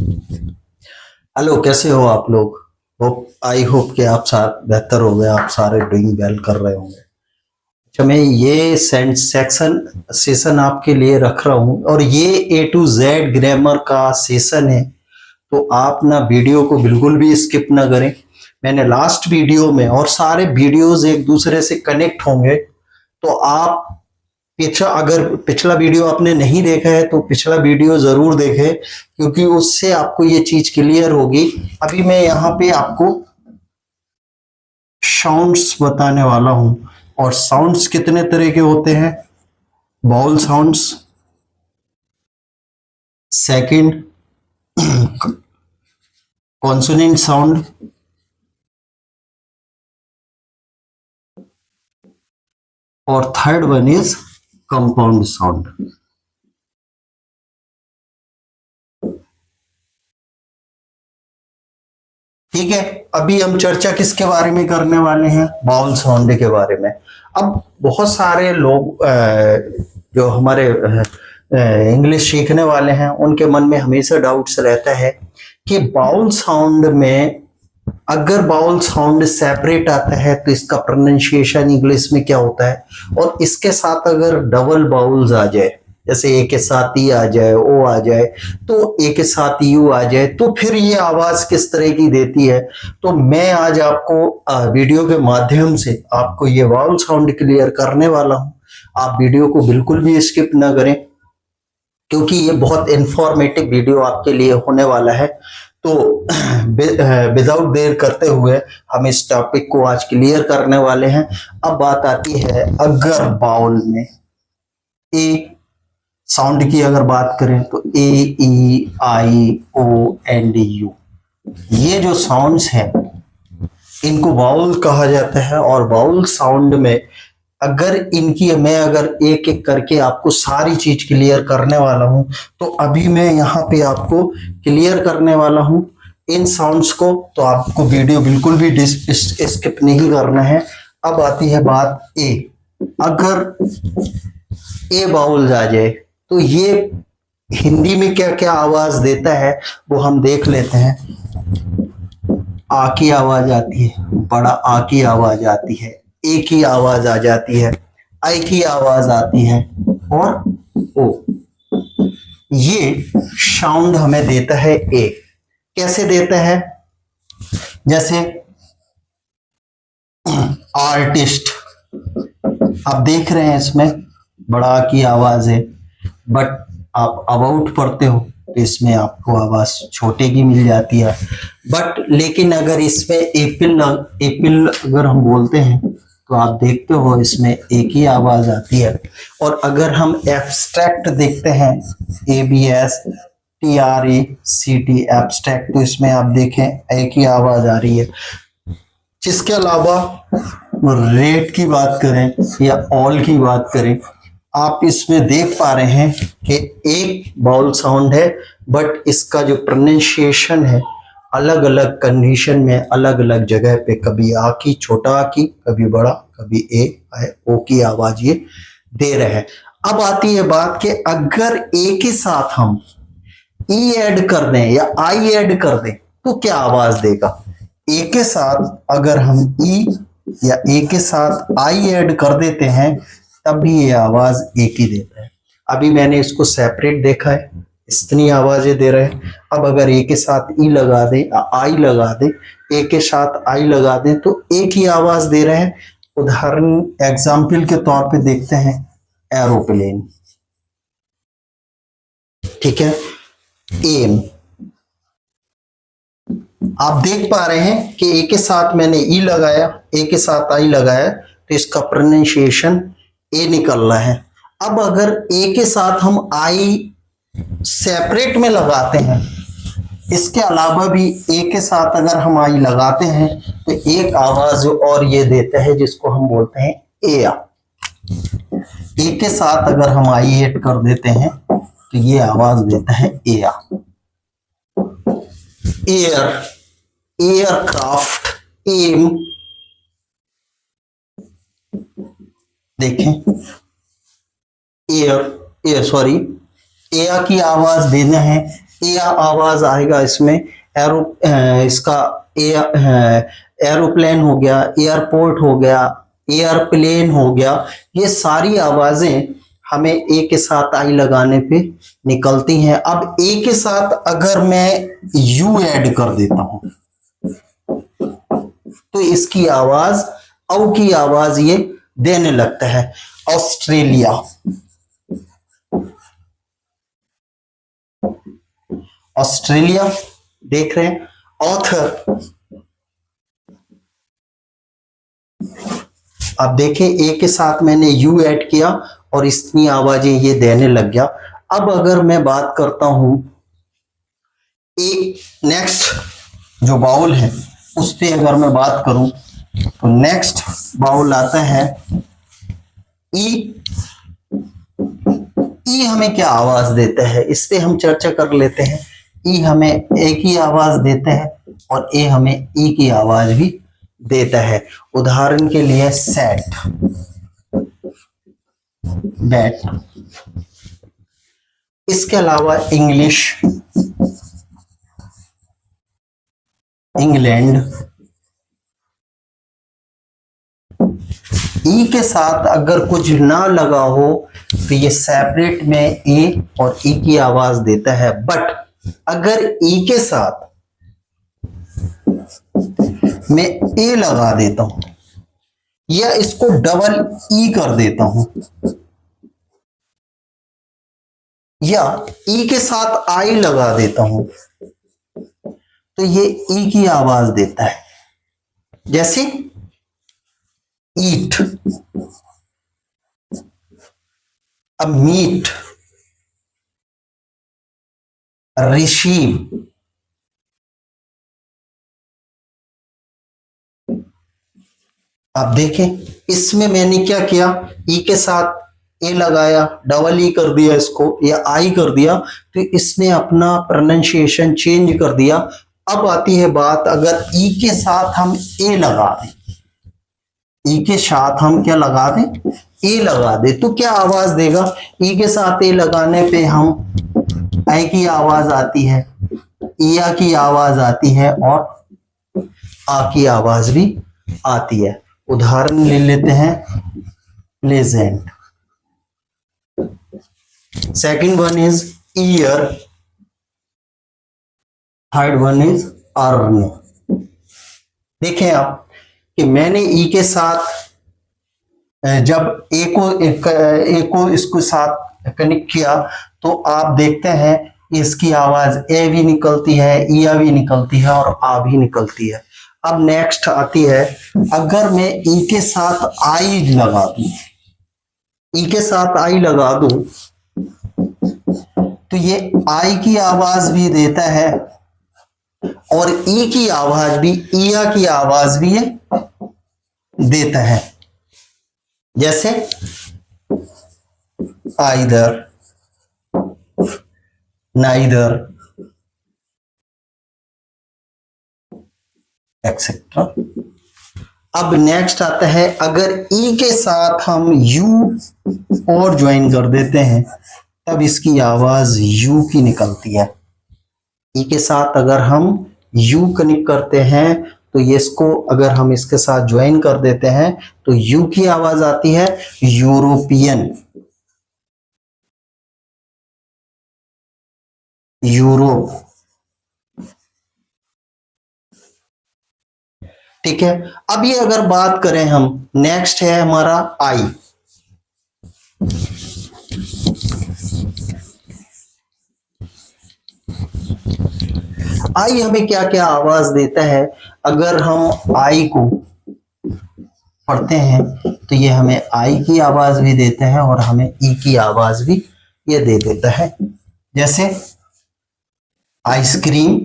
Hello, कैसे हो आप लोग। होप आई होप कि आप सारे बेहतर हो गए, आप सारे डूइंग वेल कर रहे होंगे। अच्छा, मैं ये सेक्शन सेशन आपके लिए रख रहा हूँ और ये A to Z ग्रामर का सेशन है। तो आप ना वीडियो को बिल्कुल भी स्किप ना करें। मैंने लास्ट वीडियो में, और सारे वीडियोस एक दूसरे से कनेक्ट होंगे, तो आप अगर पिछला वीडियो आपने नहीं देखा है तो पिछला वीडियो जरूर देखें, क्योंकि उससे आपको ये चीज क्लियर होगी। अभी मैं यहाँ पे आपको साउंड्स बताने वाला हूँ। और साउंड्स कितने तरह के होते हैं? Vowel sounds, second consonant sound, और third one is compound sound. ठीक है, अभी हम चर्चा किसके बारे में करने वाले हैं? बाउल साउंड के बारे में। अब बहुत सारे लोग जो हमारे इंग्लिश सीखने वाले हैं, उनके मन में हमेशा डाउट्स रहता है कि बाउल साउंड में, अगर बाउल साउंड सेपरेट आता है तो इसका प्रोनाउंसिएशन इंग्लिश में क्या होता है, और इसके साथ अगर डबल बाउल्स आ जाए, जैसे ए के साथ ई आ जाए, ओ आ जाए, तो ए के साथ यू आ जाए, तो फिर ये आवाज किस तरह की देती है। तो मैं आज आपको वीडियो के माध्यम से आपको ये बाउल साउंड क्लियर करने वाला हूँ। आप वीडियो को बिल्कुल भी स्किप ना करें, क्योंकि ये बहुत इंफॉर्मेटिव वीडियो आपके लिए होने वाला है। तो विदाउट देर करते हुए हम इस टॉपिक को आज क्लियर करने वाले हैं। अब बात आती है, अगर बाउल में ए साउंड की अगर बात करें तो ए, ई, आई, ओ एंड यू, ये जो साउंड्स हैं इनको बाउल कहा जाता है। और बाउल साउंड में अगर इनकी मैं अगर एक एक करके आपको सारी चीज क्लियर करने वाला हूं, तो अभी मैं यहाँ पे आपको क्लियर करने वाला हूं इन साउंड्स को। तो आपको वीडियो बिल्कुल भी स्किप नहीं करना है। अब आती है बात ए। अगर ए बाउल आ जाए तो ये हिंदी में क्या क्या आवाज देता है वो हम देख लेते हैं। आ की आवाज आती है, बड़ा आ की आवाज आती है, ए की आवाज आ जाती है, आई की आवाज आती है, और ओ। ये साउंड हमें देता है ए। कैसे देता है? जैसे आर्टिस्ट, आप देख रहे हैं इसमें बड़ा की आवाज है, बट आप अबाउट पढ़ते हो तो इसमें आपको आवाज छोटे की मिल जाती है। बट लेकिन अगर इसमें एप्पल एप्पल अगर हम बोलते हैं तो आप देखते हो इसमें एक ही आवाज आती है। और अगर हम एब्स्ट्रैक्ट देखते हैं, ABSTRACT एब्स्ट्रैक्ट, तो इसमें आप देखें एक ही आवाज आ रही है। जिसके अलावा रेट की बात करें या ऑल की बात करें, आप इसमें देख पा रहे हैं कि एक बाउल साउंड है, बट इसका जो प्रोनाउंसिएशन है अलग अलग कंडीशन में, अलग अलग जगह पे, कभी आ की छोटा आ की, कभी बड़ा, कभी ए ओ की आवाज ये दे रहे हैं। अब आती है बात कि अगर ए के साथ हम ई ऐड कर दें या आई ऐड कर दें तो क्या आवाज देगा? ए के साथ अगर हम ई या ए के साथ आई ऐड कर देते हैं तब भी ये आवाज एक ही देता है। अभी मैंने इसको सेपरेट देखा है, इतनी आवाजें दे रहे हैं। अब अगर ए के साथ ई लगा दे, आई लगा दे, ए के साथ आई लगा दे, तो एक ही आवाज दे रहे हैं। उदाहरण एग्जाम्पल के तौर पे देखते हैं, एरोप्लेन। ठीक है, एम। आप देख पा रहे हैं कि ए के साथ मैंने ई लगाया, ए के साथ आई लगाया, तो इसका प्रोनाउंसिएशन ए निकल रहा है। अब अगर ए के साथ हम आई सेपरेट में लगाते हैं, इसके अलावा भी ए के साथ अगर हम आई लगाते हैं तो एक आवाज और ये देता है जिसको हम बोलते हैं एया। ए के साथ अगर हम आई ऐड कर देते हैं तो ये आवाज देता है एया। एयर, एयरक्राफ्ट, एम। देखें, एयर एयर सॉरी, एयर की आवाज देना है ए आवाज आएगा इसमें। इसका एरोप्लेन हो गया, एयरपोर्ट हो गया, एयरप्लेन हो गया, ये सारी आवाजें हमें ए के साथ आई लगाने पे निकलती हैं। अब ए के साथ अगर मैं यू ऐड कर देता हूं तो इसकी आवाज, औ की आवाज ये देने लगता है। ऑस्ट्रेलिया, ऑस्ट्रेलिया देख रहे हैं। ऑथर, अब देखें ए के साथ मैंने यू ऐड किया और इतनी आवाजें ये देने लग गया। अब अगर मैं बात करता हूं एक नेक्स्ट जो बाउल है उस पे अगर मैं बात करूं तो नेक्स्ट बाउल आता है ई। ई हमें क्या आवाज देता है, इस पे हम चर्चा कर लेते हैं। ई हमें ए की आवाज देता है और ए हमें ई की आवाज भी देता है। उदाहरण के लिए सेट, बैट। इसके अलावा इंग्लिश, इंग्लैंड। ई के साथ अगर कुछ ना लगा हो तो ये सेपरेट में ए और ई की आवाज देता है। बट अगर ई के साथ मैं ए लगा देता हूं या इसको डबल ई कर देता हूं या ई के साथ आई लगा देता हूं तो ये ई की आवाज देता है। जैसे ईट, अब मीट, रिसीव। आप देखें इसमें मैंने क्या किया, ई के साथ ए लगाया, डबल ई कर दिया इसको या आई कर दिया तो इसने अपना प्रोनाउंसिएशन चेंज कर दिया। अब आती है बात, अगर ई के साथ हम ए लगा दें, ई के साथ हम क्या लगा दें, ए लगा दे तो क्या आवाज देगा। ई के साथ ए लगाने पे हम आई की आवाज आती है, इया की आवाज आती है और आ की आवाज भी आती है। उदाहरण ले लेते हैं pleasant. Second one is year, third one is earn. देखें आप कि मैंने ई के साथ जब ए को इसको साथ कनेक्ट किया तो आप देखते हैं इसकी आवाज ए भी निकलती है, ईया भी निकलती है और आ भी निकलती है। अब नेक्स्ट आती है, अगर मैं ई के साथ आई लगा दूं, ई के साथ आई लगा दूं तो ये आई की आवाज भी देता है और ई की आवाज भी, ईया की आवाज भी ये देता है। जैसे आइदर, नाइदर, एक्सेट्रा। अब नेक्स्ट आता है, अगर ई के साथ हम यू और ज्वाइन कर देते हैं तब इसकी आवाज यू की निकलती है। ई के साथ अगर हम यू कनेक्ट करते हैं तो ये इसको अगर हम इसके साथ ज्वाइन कर देते हैं तो यू की आवाज आती है यूरोपियन, यूरोप। ठीक है। अब ये अगर बात करें हम, नेक्स्ट है हमारा आई। आई हमें क्या क्या आवाज देता है, अगर हम आई को पढ़ते हैं तो ये हमें आई की आवाज भी देता है और हमें ई की आवाज भी ये दे देता है। जैसे आइसक्रीम,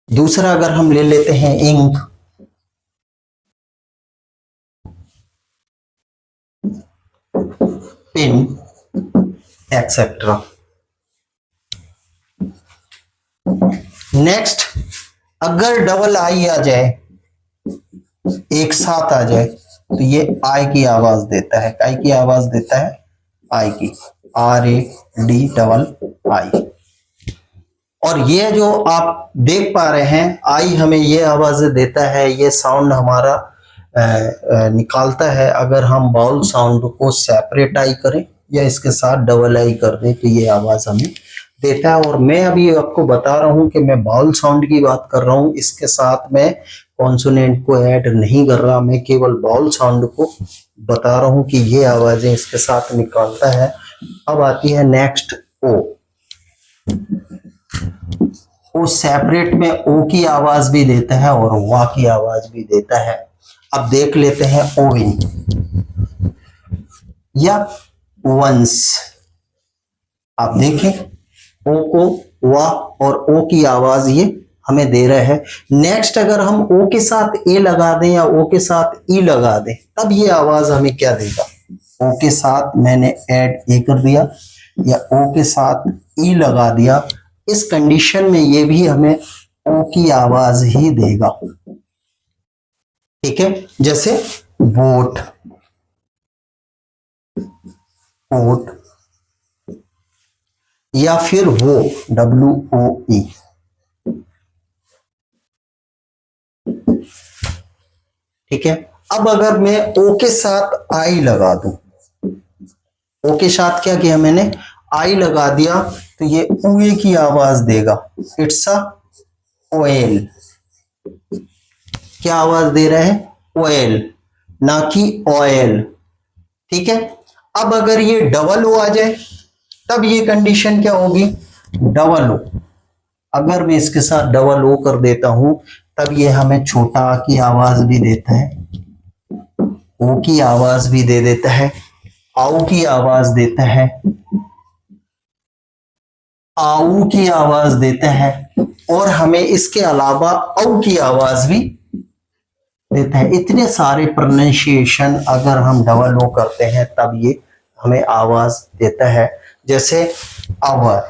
दूसरा अगर हम ले लेते हैं इंक, पेन, एक्सेट्रा। नेक्स्ट, अगर डबल आई आ जाए, एक साथ आ जाए तो ये आई की आवाज देता है, काय की आवाज देता है, आई की, RADDI। और ये जो आप देख पा रहे हैं, आई हमें ये आवाज देता है, ये साउंड हमारा निकालता है। अगर हम बाउल साउंड को सेपरेट आई करें या इसके साथ डबल आई कर दें तो ये आवाज हमें देता है। और मैं अभी आपको बता रहा हूं कि मैं बाउल साउंड की बात कर रहा हूं, इसके साथ मैं कॉन्सोनेंट को ऐड नहीं कर रहा, मैं केवल बाउल साउंड को बता रहा हूं कि ये आवाजें इसके साथ निकालता है। अब आती है नेक्स्ट ओ। ओ सेपरेट में ओ की आवाज भी देता है और वा की आवाज भी देता है। अब देख लेते हैं ओविन या वंस। आप देखें ओ को वा और ओ की आवाज ये हमें दे रहा है। नेक्स्ट अगर हम ओ के साथ ए लगा दें या ओ के साथ ई लगा दें तब ये आवाज हमें क्या देगा। ओ के साथ मैंने ऐड ए कर दिया या ओ के साथ ई लगा दिया, इस कंडीशन में ये भी हमें ओ की आवाज ही देगा। ठीक है, जैसे वोट, वोट या फिर वो, WOE। ठीक है, अब अगर मैं ओ के साथ आई लगा दूं, ओ के साथ क्या किया मैंने, आई लगा दिया, तो ये उए की आवाज देगा। It's a oil. क्या आवाज दे रहा है, ऑयल, ना कि ऑयल। ठीक है, अब अगर ये डबल ओ आ जाए तब ये कंडीशन क्या होगी, डबल ओ। अगर मैं इसके साथ डबल ओ कर देता हूं तब ये हमें छोटा आ की आवाज भी देता है, ओ की आवाज भी दे देता है, आओ की आवाज देता है, आऊ की आवाज देता है, और हमें इसके अलावा औ की आवाज भी देता है। इतने सारे प्रोनाउंसिएशन अगर हम डबल ओ करते हैं तब ये हमें आवाज देता है। जैसे hour,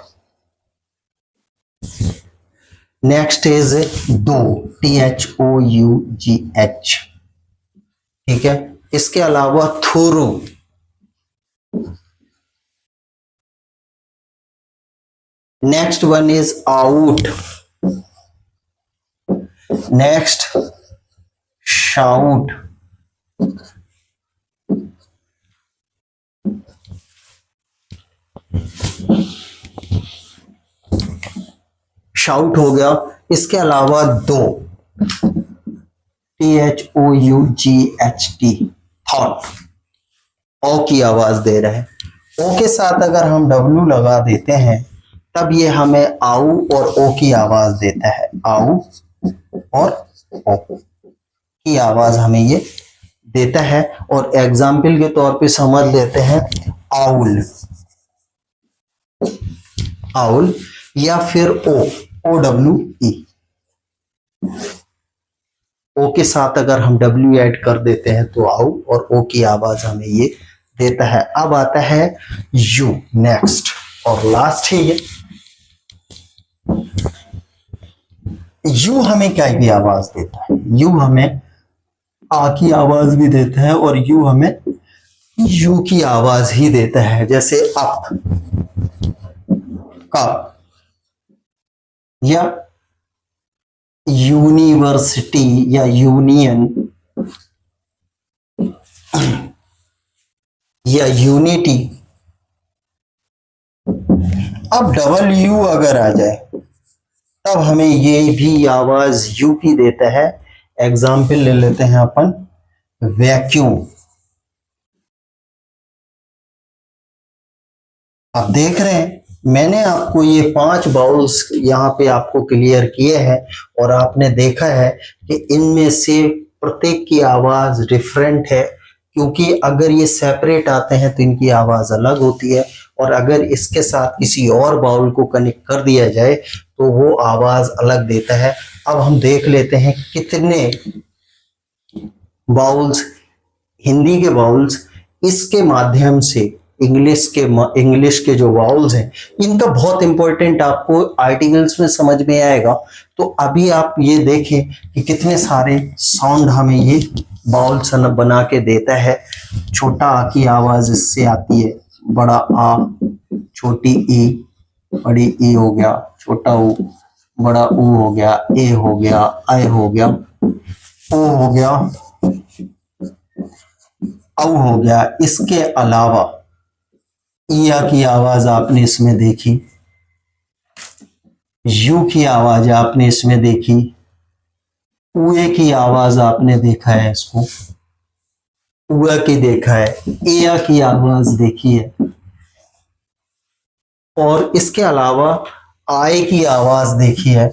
next is though, THOUGH। ठीक है, इसके अलावा through, next one is out, next shout, shout हो गया। इसके अलावा दो, THOUGHT, थॉट, ओ की आवाज दे रहा है। ओ के साथ अगर हम W लगा देते हैं तब ये हमें आऊ और ओ की आवाज देता है, आऊ और ओ की आवाज हमें ये देता है। और एग्जाम्पल के तौर पे समझ लेते हैं, आउल, आउल या फिर OWE। ओ के साथ अगर हम W ऐड कर देते हैं तो आउ और ओ की आवाज हमें ये देता है। अब आता है यू, नेक्स्ट और लास्ट है ये। यू हमें क्या की आवाज देता है, यू हमें आ की आवाज भी देता है और यू हमें यू की आवाज ही देता है। जैसे अप, कप या यूनिवर्सिटी या यूनियन या यूनिटी। अब डबल यू अगर आ जाए तब हमें ये भी आवाज यू की देता है। एग्जाम्पल ले लेते हैं अपन, वैक्यूम। आप देख रहे हैं मैंने आपको ये 5 बाउल्स यहाँ पे आपको क्लियर किए हैं और आपने देखा है कि इनमें से प्रत्येक की आवाज डिफरेंट है, क्योंकि अगर ये सेपरेट आते हैं तो इनकी आवाज अलग होती है और अगर इसके साथ किसी और बाउल को कनेक्ट कर दिया जाए तो वो आवाज अलग देता है। अब हम देख लेते हैं कितने बाउल्स, हिंदी के बाउल्स इसके माध्यम से इंग्लिश के जो वाउल्स हैं इनका बहुत इंपॉर्टेंट आपको आर्टिकल्स में समझ में आएगा तो अभी आप ये देखें कि कितने सारे साउंड हमें ये बाउल सन बना के देता है। छोटा आ की आवाज इससे आती है, बड़ा आ, छोटी ई, बड़ी ई हो गया, छोटा ऊ, बड़ा ऊ हो गया, ए हो गया, आई हो गया, ओ हो गया, औ हो गया। इसके अलावा ईया की आवाज आपने इसमें देखी, यू की आवाज आपने इसमें देखी, उए की आवाज आपने देखा है, इसको उआ की देखा है, एया की आवाज देखी है, और इसके अलावा आय की आवाज देखी है,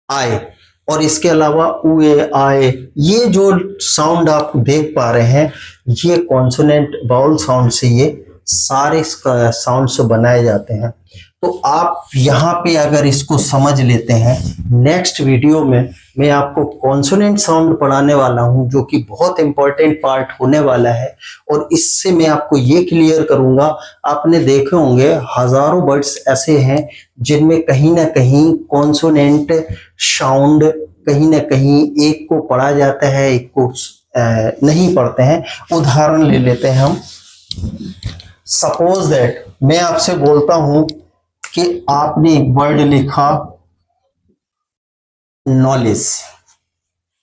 आय। और इसके अलावा उए, आए, ये जो साउंड आप देख पा रहे हैं, ये कॉन्सोनेंट बाउल साउंड से ये सारे साउंड से बनाए जाते हैं। तो आप यहाँ पे अगर इसको समझ लेते हैं, नेक्स्ट वीडियो में मैं आपको कॉन्सोनेंट साउंड पढ़ाने वाला हूँ, जो कि बहुत इंपॉर्टेंट पार्ट होने वाला है। और इससे मैं आपको ये क्लियर करूंगा, आपने देखे होंगे हजारों वर्ड्स ऐसे हैं जिनमें कहीं ना कहीं कॉन्सोनेंट साउंड कहीं ना कहीं एक को पढ़ा जाता है, एक को नहीं पढ़ते हैं। उदाहरण ले लेते हैं हम। सपोज दैट मैं आपसे बोलता हूं कि आपने एक वर्ड लिखा नॉलेज,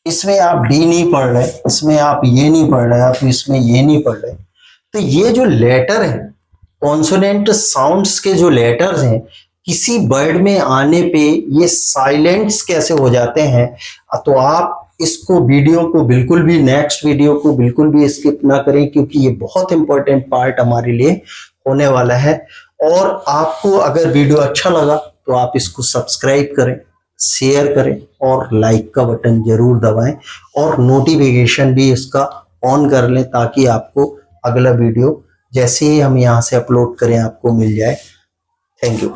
इसमें आप डी नहीं पढ़ रहे, इसमें आप ये नहीं पढ़ रहे, आप इसमें ये नहीं पढ़ रहे। तो ये जो लेटर है, कॉन्सोनेंट साउंड्स के जो लेटर्स हैं, किसी वर्ड में आने पे ये साइलेंट्स कैसे हो जाते हैं। तो आप इसको वीडियो को बिल्कुल भी, नेक्स्ट वीडियो को बिल्कुल भी स्किप ना करें, क्योंकि ये बहुत इंपॉर्टेंट पार्ट हमारे लिए होने वाला है। और आपको अगर वीडियो अच्छा लगा तो आप इसको सब्सक्राइब करें, शेयर करें और लाइक का बटन जरूर दबाएं, और नोटिफिकेशन भी इसका ऑन कर लें, ताकि आपको अगला वीडियो जैसे ही हम यहाँ से अपलोड करें आपको मिल जाए। Thank you.